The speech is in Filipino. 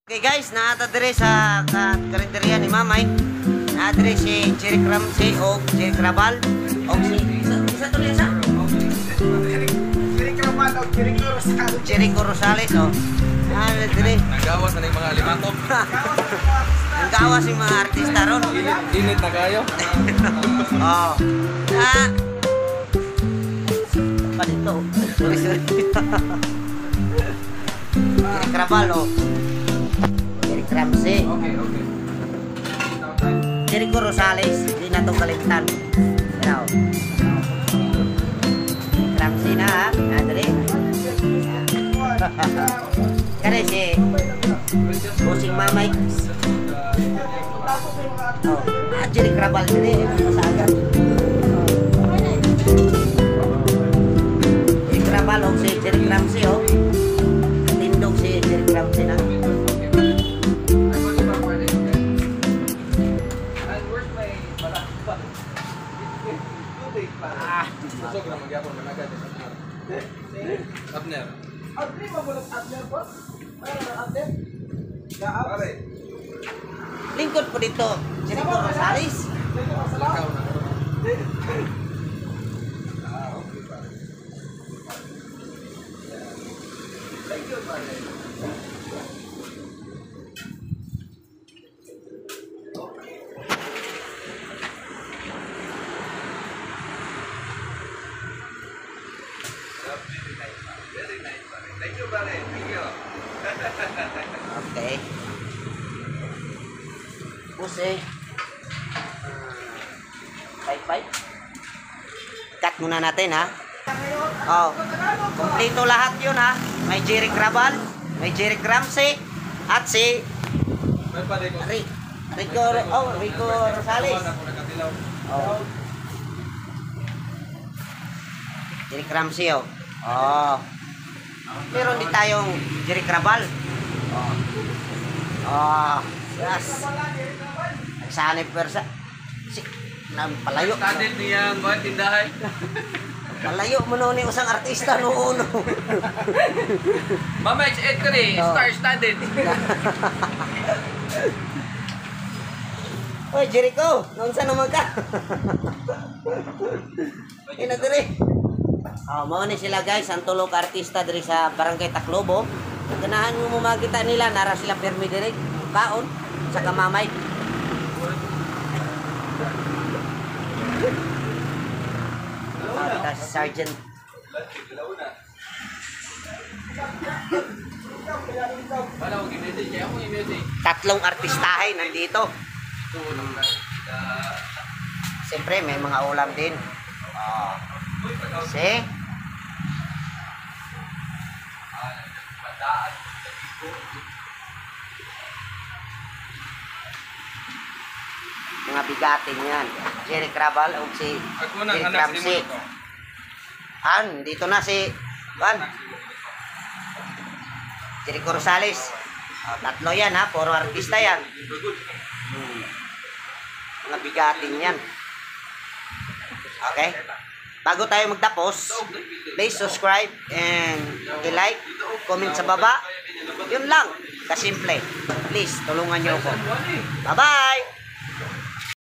Okay guys, naatadre sa karinderya ni Mamay. Naatadre si Cherry Cramsey o Cherry Crabal o si isa to sa Cherry Crabal o Cherry Rosales o. Naatadre. Nagawas na yung mga alimatok. Nagawas yung mga artista ron. Init na kayo. Oh. Pa dito. Sorry. Cherry Crabal o. Cramsey. Okay. Cherry Rosales, hindi na itong kalimtan. Pero, Cramsey na ha, Adri. Kaya si Pusing Mamay. Oh, Cherry Crabal din masagan. Cherry Crabal o si Cherry Cramsey o. Tindog si Cherry Cramsey na. Busog na magyapon managad sa Abner. Abner, mabulog Abner po? Abner? Pare. Lingkod po dito, Cherry Rosales. Lakaw na. Okay pare. Thank you pare. Very nice, pare. Thank you, pare. Thank you. Okay. Puse. 5-5. Cut muna natin ha. Oh. Kompleto lahat yun ha. May Cherry Crabal, may Cherry Cramsey, at si May pare ko. Rico Rosales. Oh. Cherry Cramsey oh. Oh. Meron din tayong Cherry Crabal. Oh. Oh. Yes. Nagsanay persa. Palayo. Tadit niyang buhat tindahay. Palayo mo ni usang artista noon. Mama, it's entry. Star studded. Oy, Jericho, naunsa naman ka? Ina dire. Mao ni sila guys, ang tulo ka artista diri sa Barangay Taclobo. Ganahan mo makita nila nara sila permi dire kaon sa kamamay. Kita si Sergeant. Tatlong artistahe nandito. Siyempre may mga ulam din. See? Mga bigatin yan. Cherry Crabal o si Cherry Cramsey. Dito na si Cherry Rosales. Tatlo yan ha. Puro artista yan. Mga bigatin yan. Okay? Bago tayo magtapos, please subscribe and i-like, comment sa baba. Yun lang. Kasimple. Please, tulungan nyo ako. Bye-bye!